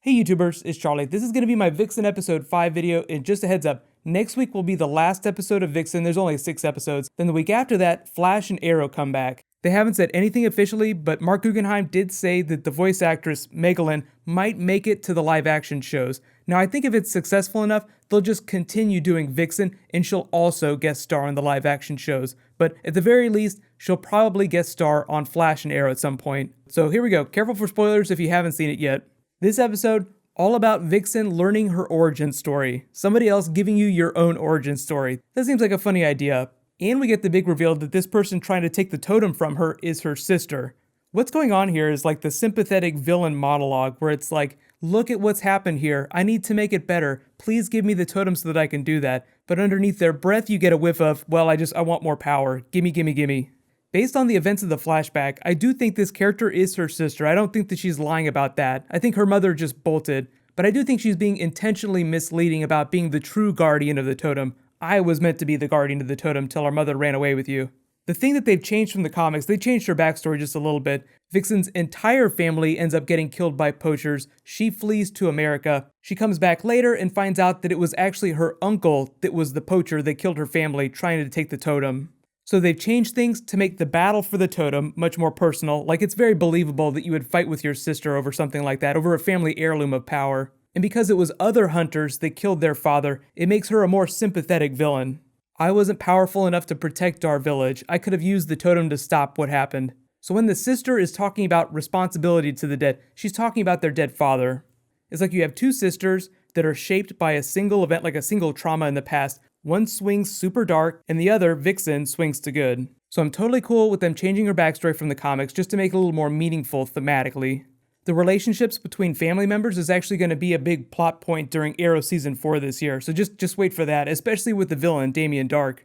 Hey YouTubers, it's Charlie. This is going to be my Vixen episode 5 video, and just a heads up, next week will be the last episode of Vixen. There's only 6 episodes. Then the week after that, Flash and Arrow come back. They haven't said anything officially, but Mark Guggenheim did say that the voice actress, Megalyn, might make it to the live action shows. Now I think if it's successful enough, they'll just continue doing Vixen, and she'll also guest star on the live action shows. But at the very least, she'll probably guest star on Flash and Arrow at some point. So here we go. Careful for spoilers if you haven't seen it yet. This episode, all about Vixen learning her origin story. Somebody else giving you your own origin story. That seems like a funny idea. And we get the big reveal that this person trying to take the totem from her is her sister. What's going on here is like the sympathetic villain monologue where it's like, look at what's happened here. I need to make it better. Please give me the totem so that I can do that. But underneath their breath, you get a whiff of, well, I want more power. Gimme, gimme, gimme. Based on the events of the flashback, I do think this character is her sister. I don't think that she's lying about that. I think her mother just bolted. But I do think she's being intentionally misleading about being the true guardian of the totem. I was meant to be the guardian of the totem till our mother ran away with you. The thing that they've changed from the comics, they changed her backstory just a little bit. Vixen's entire family ends up getting killed by poachers. She flees to America. She comes back later and finds out that it was actually her uncle that was the poacher that killed her family trying to take the totem. So they've changed things to make the battle for the totem much more personal. Like, it's very believable that you would fight with your sister over something like that, over a family heirloom of power. And because it was other hunters that killed their father, it makes her a more sympathetic villain. I wasn't powerful enough to protect our village. I could have used the totem to stop what happened. So when the sister is talking about responsibility to the dead, she's talking about their dead father. It's like you have two sisters that are shaped by a single event, like a single trauma in the past. One swings super dark, and the other, Vixen, swings to good. So I'm totally cool with them changing her backstory from the comics just to make it a little more meaningful thematically. The relationships between family members is actually going to be a big plot point during Arrow Season 4 this year, so just wait for that, especially with the villain, Damien Darhk.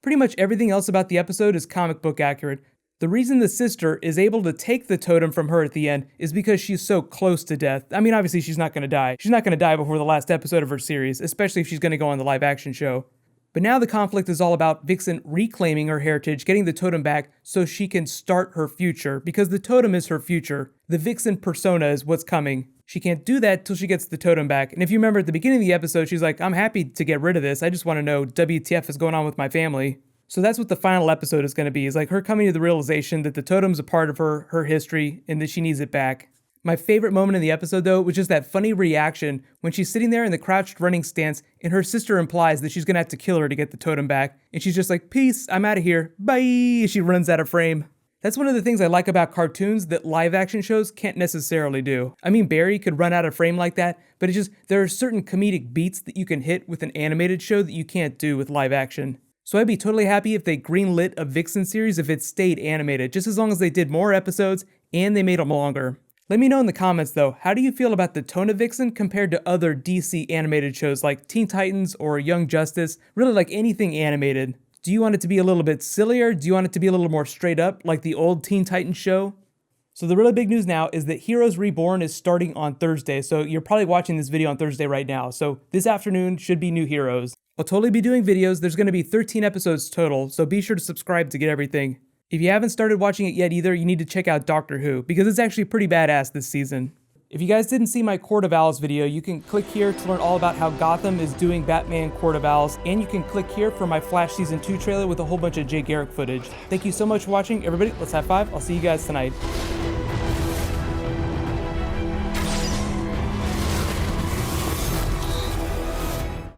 Pretty much everything else about the episode is comic book accurate. The reason the sister is able to take the totem from her at the end is because she's so close to death. I mean, obviously she's not going to die. She's not going to die before the last episode of her series, especially if she's going to go on the live action show. But now the conflict is all about Vixen reclaiming her heritage, getting the totem back so she can start her future, because the totem is her future. The Vixen persona is what's coming. She can't do that till she gets the totem back. And if you remember at the beginning of the episode, she's like, I'm happy to get rid of this. I just want to know WTF is going on with my family. So that's what the final episode is going to be, is like her coming to the realization that the totem's a part of her history, and that she needs it back. My favorite moment in the episode, though, was just that funny reaction when she's sitting there in the crouched running stance and her sister implies that she's gonna have to kill her to get the totem back. And she's just like, peace, I'm out of here, bye, she runs out of frame. That's one of the things I like about cartoons that live action shows can't necessarily do. I mean, Barry could run out of frame like that, but it's just, there are certain comedic beats that you can hit with an animated show that you can't do with live action. So I'd be totally happy if they greenlit a Vixen series if it stayed animated, just as long as they did more episodes and they made them longer. Let me know in the comments though, how do you feel about the tone of Vixen compared to other DC animated shows like Teen Titans or Young Justice, really like anything animated? Do you want it to be a little bit sillier? Do you want it to be a little more straight up like the old Teen Titans show? So the really big news now is that Heroes Reborn is starting on Thursday, so you're probably watching this video on Thursday right now, so this afternoon should be new Heroes. I'll totally be doing videos. There's going to be 13 episodes total, so be sure to subscribe to get everything. If you haven't started watching it yet either, you need to check out Doctor Who, because it's actually pretty badass this season. If you guys didn't see my Court of Owls video, you can click here to learn all about how Gotham is doing Batman Court of Owls, and you can click here for my Flash Season 2 trailer with a whole bunch of Jay Garrick footage. Thank you so much for watching, everybody. Let's high five. I'll see you guys tonight.